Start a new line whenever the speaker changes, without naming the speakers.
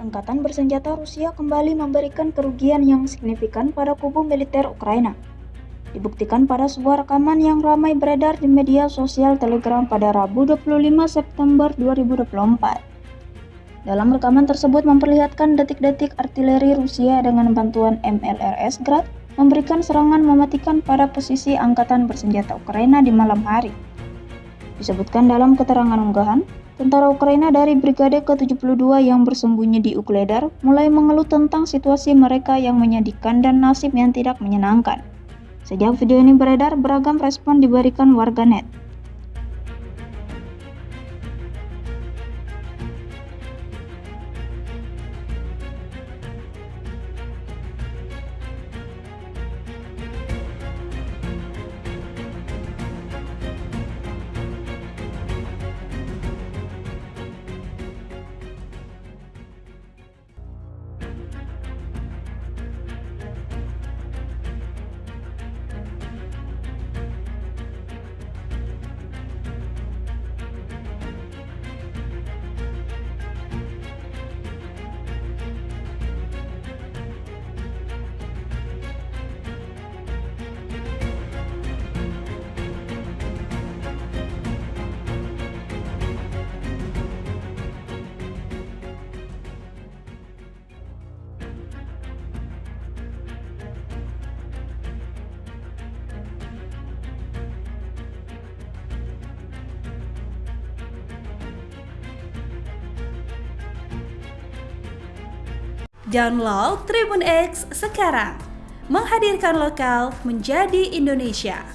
Angkatan bersenjata Rusia kembali memberikan kerugian yang signifikan pada kubu militer Ukraina. Dibuktikan pada sebuah rekaman yang ramai beredar di media sosial Telegram pada Rabu 25 September 2024. Dalam rekaman tersebut memperlihatkan detik-detik artileri Rusia dengan bantuan MLRS Grad memberikan serangan mematikan pada posisi angkatan bersenjata Ukraina di malam hari. Disebutkan dalam keterangan unggahan, tentara Ukraina dari Brigade ke-72 yang bersembunyi di Ugledar mulai mengeluh tentang situasi mereka yang menyedihkan dan nasib yang tidak menyenangkan. Sejak video ini beredar, beragam respon diberikan warganet.
Download Tribun X sekarang, menghadirkan lokal menjadi Indonesia.